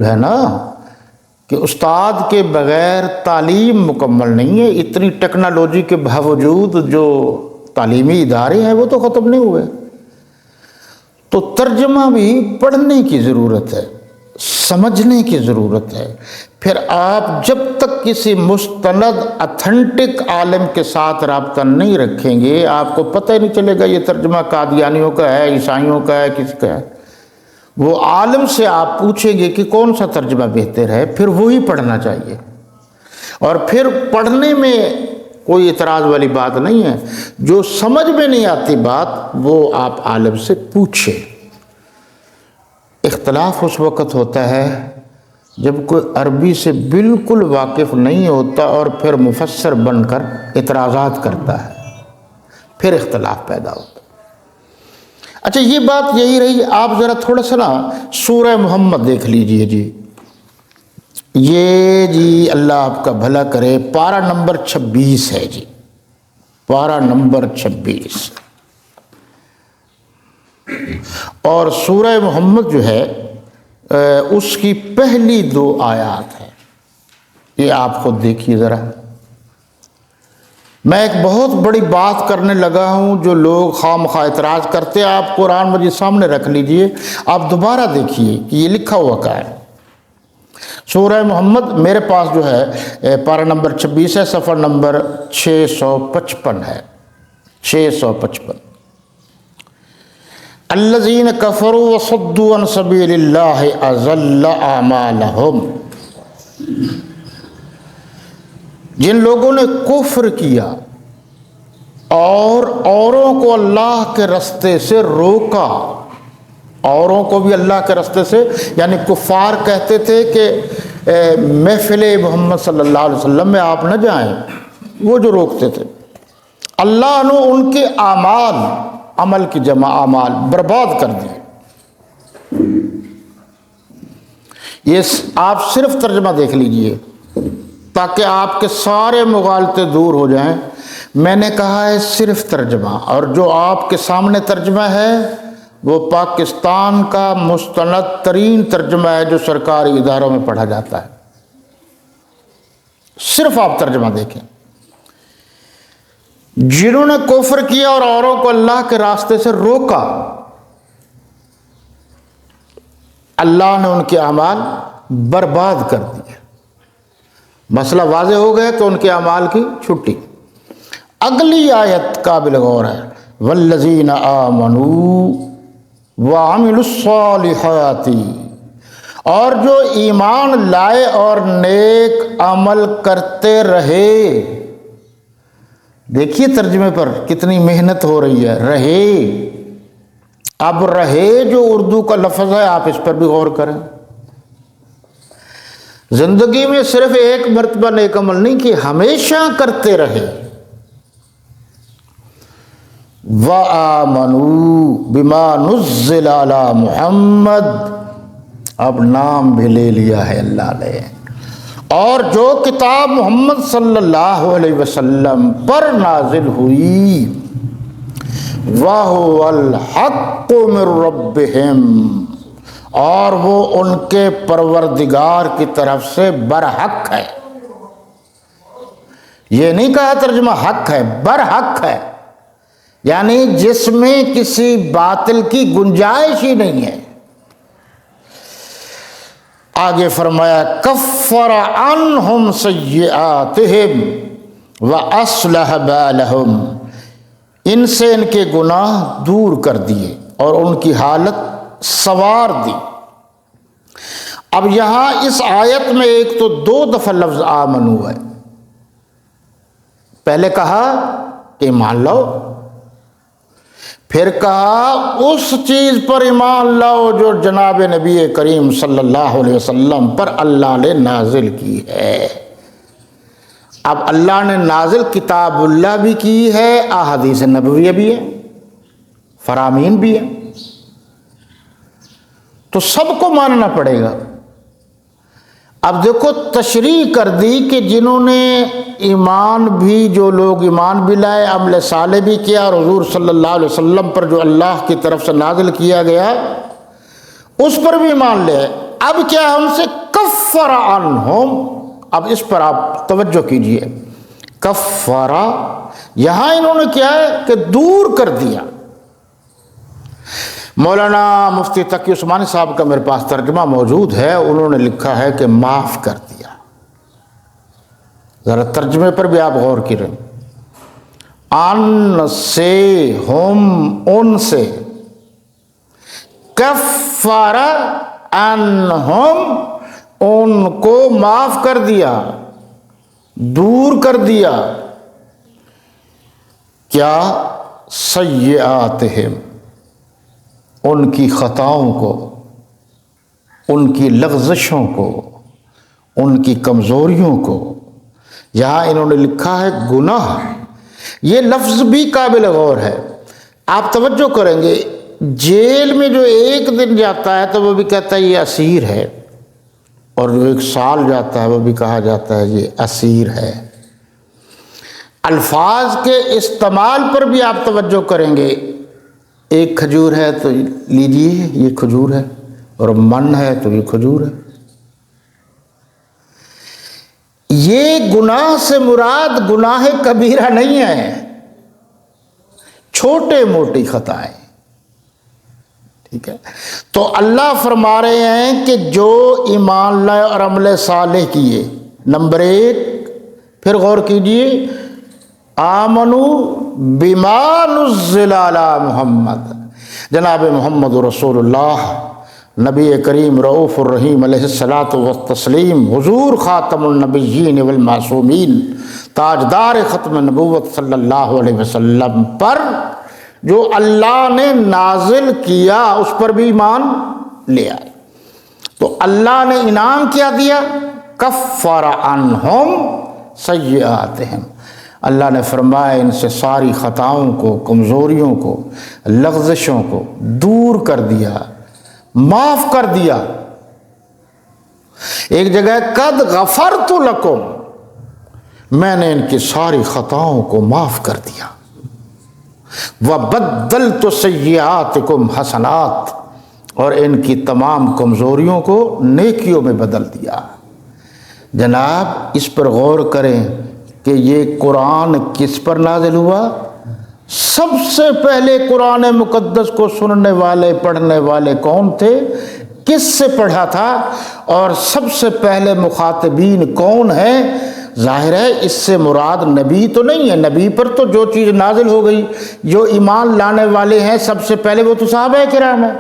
ہے نا کہ استاد کے بغیر تعلیم مکمل نہیں ہے. اتنی ٹیکنالوجی کے باوجود جو تعلیمی ادارے ہیں وہ تو ختم نہیں ہوئے. تو ترجمہ بھی پڑھنے کی ضرورت ہے، سمجھنے کی ضرورت ہے. پھر آپ جب تک کسی مستند اتھینٹک عالم کے ساتھ رابطہ نہیں رکھیں گے آپ کو پتہ ہی نہیں چلے گا یہ ترجمہ قادیانیوں کا ہے، عیسائیوں کا ہے، کس کا ہے. وہ عالم سے آپ پوچھیں گے کہ کون سا ترجمہ بہتر ہے، پھر وہی پڑھنا چاہیے. اور پھر پڑھنے میں کوئی اعتراض والی بات نہیں ہے. جو سمجھ میں نہیں آتی بات وہ آپ عالم سے پوچھیں. اختلاف اس وقت ہوتا ہے جب کوئی عربی سے بالکل واقف نہیں ہوتا اور پھر مفسر بن کر اعتراضات کرتا ہے، پھر اختلاف پیدا ہوتا ہے. اچھا یہ بات یہی رہی. آپ ذرا تھوڑا سا نا سورہ محمد دیکھ لیجئے جی. یہ جی اللہ آپ کا بھلا کرے پارہ نمبر 26 ہے جی، پارہ نمبر 26. اور سورہ محمد جو ہے اس کی پہلی 2 آیات ہیں. یہ آپ خود دیکھیے ذرا. میں ایک بہت بڑی بات کرنے لگا ہوں جو لوگ خواہ مخواہ اعتراض کرتے ہیں. آپ قرآن مجید سامنے رکھ لیجئے، آپ دوبارہ دیکھیے کہ یہ لکھا ہوا کیا ہے. سورہ محمد میرے پاس جو ہے پارہ نمبر 26 ہے، صفحہ نمبر 655 ہے، 655. الذین کفروا وصدوا عن سبیل اللہ اضل اعمالہم. جن لوگوں نے کفر کیا اور اوروں کو اللہ کے رستے سے روکا، اوروں کو بھی اللہ کے رستے سے، یعنی کفار کہتے تھے کہ محفل محمد صلی اللہ علیہ وسلم میں آپ نہ جائیں، وہ جو روکتے تھے، اللہ نے ان کے اعمال، عمل کی جمع اعمال، برباد کر دیے. یہ آپ صرف ترجمہ دیکھ لیجئے تاکہ آپ کے سارے مغالطے دور ہو جائیں. میں نے کہا ہے صرف ترجمہ، اور جو آپ کے سامنے ترجمہ ہے وہ پاکستان کا مستند ترین ترجمہ ہے جو سرکاری اداروں میں پڑھا جاتا ہے. صرف آپ ترجمہ دیکھیں. جنہوں نے کفر کیا اور اوروں کو اللہ کے راستے سے روکا، اللہ نے ان کے اعمال برباد کر دیے. مسئلہ واضح ہو گیا کہ ان کے اعمال کی چھٹی. اگلی آیت قابل غور ہے، والذین آمنوا وعملوا الصالحات. اور جو ایمان لائے اور نیک عمل کرتے رہے. دیکھیے ترجمے پر کتنی محنت ہو رہی ہے، رہے. اب رہے جو اردو کا لفظ ہے آپ اس پر بھی غور کریں. زندگی میں صرف ایک مرتبہ نیک عمل نہیں کہ ہمیشہ کرتے رہے. وَآمَنُوا بِمَا نُزِّلَ عَلَى مُحَمَّد. اب نام بھی لے لیا ہے اللہ نے. اور جو کتاب محمد صلی اللہ علیہ وسلم پر نازل ہوئی، وَهُوَ الْحَقُّ مِن رَبِّهِمْ. اور وہ ان کے پروردگار کی طرف سے برحق ہے. یہ نہیں کہا ترجمہ حق ہے، برحق ہے، یعنی جس میں کسی باطل کی گنجائش ہی نہیں ہے. آگے فرمایا کفر عنہم سیئاتہم واصلح بالہم. ان سے ان کے گناہ دور کر دیے اور ان کی حالت سوار دی. اب یہاں اس آیت میں ایک تو 2 دفعہ لفظ آمنو ہے. پہلے کہا کہ ایمان لاؤ، پھر کہا اس چیز پر ایمان لاؤ جو جناب نبی کریم صلی اللہ علیہ وسلم پر اللہ نے نازل کی ہے. اب اللہ نے نازل کتاب اللہ بھی کی ہے، احادیث نبویہ بھی ہے، فرامین بھی ہے، تو سب کو ماننا پڑے گا. اب دیکھو تشریح کر دی کہ جنہوں نے ایمان بھی، جو لوگ ایمان بھی لائے، عمل صالح بھی کیا، اور حضور صلی اللہ علیہ وسلم پر جو اللہ کی طرف سے نازل کیا گیا اس پر بھی ایمان لے. اب کیا ہم سے کفر عنہم، اب اس پر آپ توجہ کیجئے، کفر یہاں انہوں نے کیا ہے کہ دور کر دیا۔ مولانا مفتی تقی عثمانی صاحب کا میرے پاس ترجمہ موجود ہے، انہوں نے لکھا ہے کہ معاف کر دیا۔ ذرا ترجمے پر بھی آپ غور کریں، ان سے، ہم ان سے، کفر انہم ان کو معاف کر دیا، دور کر دیا، کیا؟ سیئاتہم ان کی خطاؤں کو، ان کی لغزشوں کو، ان کی کمزوریوں کو۔ یہاں انہوں نے لکھا ہے گناہ، یہ لفظ بھی قابل غور ہے۔ آپ توجہ کریں گے، جیل میں جو ایک دن جاتا ہے تو وہ بھی کہتا ہے یہ اسیر ہے، اور جو 1 سال جاتا ہے وہ بھی کہا جاتا ہے یہ اسیر ہے۔ الفاظ کے استعمال پر بھی آپ توجہ کریں گے، ایک کھجور ہے تو لیجیے یہ کھجور ہے، اور من ہے تو یہ کھجور ہے۔ یہ گناہ سے مراد گناہ کبیرہ نہیں ہے، چھوٹے موٹی خطائیں، ٹھیک ہے؟ تو اللہ فرما رہے ہیں کہ جو ایمان لائے اور عمل صالح کیے، نمبر 1، پھر غور کیجئے، آمنو بما نزل علی محمد، جناب محمد رسول اللہ نبی کریم رؤوف الرحیم علیہ الصلاۃ والتسلیم، حضور خاتم النبیین والمعصومین، تاجدار ختم نبوت صلی اللہ علیہ وسلم پر جو اللہ نے نازل کیا اس پر بھی ایمان لے آئے۔ تو اللہ نے انعام کیا دیا، کفر عنہم سیئاتہم، اللہ نے فرمایا ان سے ساری خطاؤں کو، کمزوریوں کو، لغزشوں کو دور کر دیا، معاف کر دیا۔ ایک جگہ قد غفرت لکم، میں نے ان کی ساری خطاؤں کو معاف کر دیا، وبدلت سیئاتکم حسنات، اور ان کی تمام کمزوریوں کو نیکیوں میں بدل دیا۔ جناب اس پر غور کریں کہ یہ قرآن کس پر نازل ہوا؟ سب سے پہلے قرآن مقدس کو سننے والے، پڑھنے والے کون تھے؟ کس سے پڑھا تھا؟ اور سب سے پہلے مخاطبین کون ہیں؟ ظاہر ہے اس سے مراد نبی تو نہیں ہے، نبی پر تو جو چیز نازل ہو گئی، جو ایمان لانے والے ہیں سب سے پہلے وہ تو صحابہ کرام ہیں۔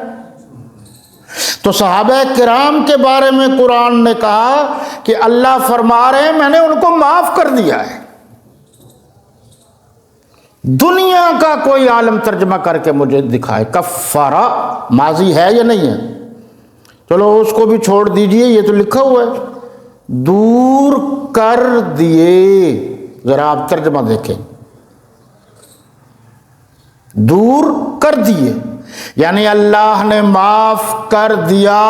تو صحابہ کرام کے بارے میں قرآن نے کہا کہ اللہ فرما رہے ہیں میں نے ان کو معاف کر دیا ہے۔ دنیا کا کوئی عالم ترجمہ کر کے مجھے دکھائے، کفارہ ماضی ہے یا نہیں ہے؟ چلو اس کو بھی چھوڑ دیجئے، یہ تو لکھا ہوا ہے دور کر دیے، ذرا آپ ترجمہ دیکھیں، دور کر دیے یعنی اللہ نے معاف کر دیا۔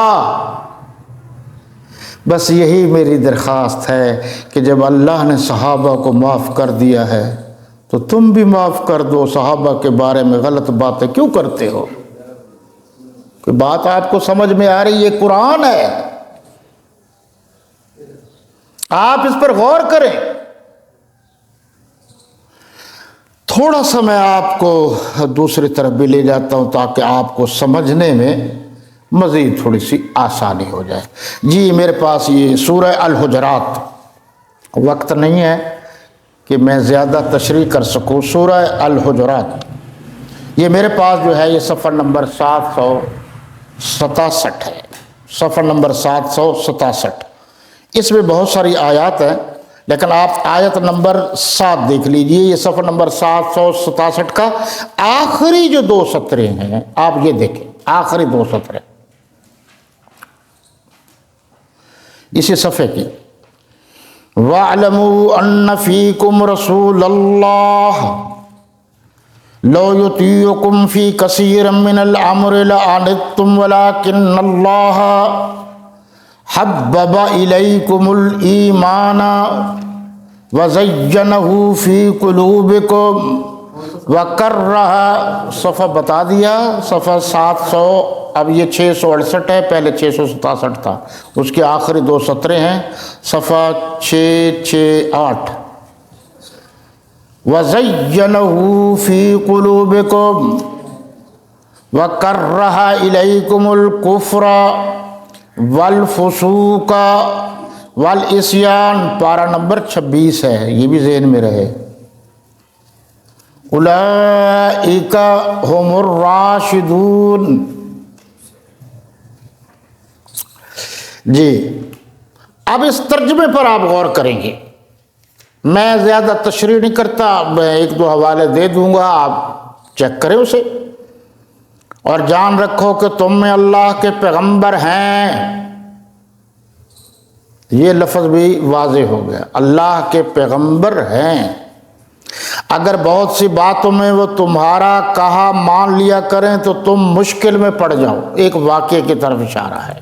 بس یہی میری درخواست ہے کہ جب اللہ نے صحابہ کو معاف کر دیا ہے تو تم بھی معاف کر دو۔ صحابہ کے بارے میں غلط باتیں کیوں کرتے ہو؟ کوئی بات آپ کو سمجھ میں آ رہی ہے؟ قرآن ہے، آپ اس پر غور کریں۔ تھوڑا سا میں آپ کو دوسری طرف بھی لے جاتا ہوں تاکہ آپ کو سمجھنے میں مزید تھوڑی سی آسانی ہو جائے۔ جی میرے پاس یہ سورہ الحجرات، وقت نہیں ہے کہ میں زیادہ تشریح کر سکوں۔ سورہ الحجرات یہ میرے پاس جو ہے یہ صفحہ نمبر 767 ہے، صفحہ نمبر 767۔ اس میں بہت ساری آیات ہیں لیکن آپ آیت نمبر 7 دیکھ لیجئے۔ یہ صفحہ نمبر 767 کا آخری جو 2 سطریں ہیں آپ یہ دیکھیں، آخری 2 سطریں اسی صفحے کی۔ وَاعْلَمُوا أَنَّ فِيكُمْ رَسُولَ اللَّهِ لَوْ يُطِيعُكُمْ فِي كَثِيرٍ مِّنَ الْأَمْرِ لَعَنِتُّمْ وَلَكِنَّ اللَّهَ حبب الیکم الایمان وزینہ فی قلوبکم وکرہ، صفحہ بتا دیا، صفحہ 700 اب یہ 668 ہے، پہلے 667 تھا، اس کے آخری 2 سطریں ہیں، صفحہ 668۔ وَزَيَّنَهُ فِي قُلُوبِكُمْ وَكَرَّهَ إِلَيْكُمُ الْكُفْرَ وَالْفُسُوقَ وَالْعِصْيَانَ، پارہ نمبر 26 ہے، یہ بھی ذہن میں رہے۔ اولئک هم الراشدون۔ جی اب اس ترجمے پر آپ غور کریں گے، میں زیادہ تشریح نہیں کرتا، میں 1-2 حوالے دے دوں گا، آپ چیک کریں اسے، اور جان رکھو کہ تم میں اللہ کے پیغمبر ہیں، یہ لفظ بھی واضح ہو گیا، اللہ کے پیغمبر ہیں۔ اگر بہت سی باتوں میں وہ تمہارا کہا مان لیا کریں تو تم مشکل میں پڑ جاؤ، ایک واقعے کی طرف اشارہ ہے۔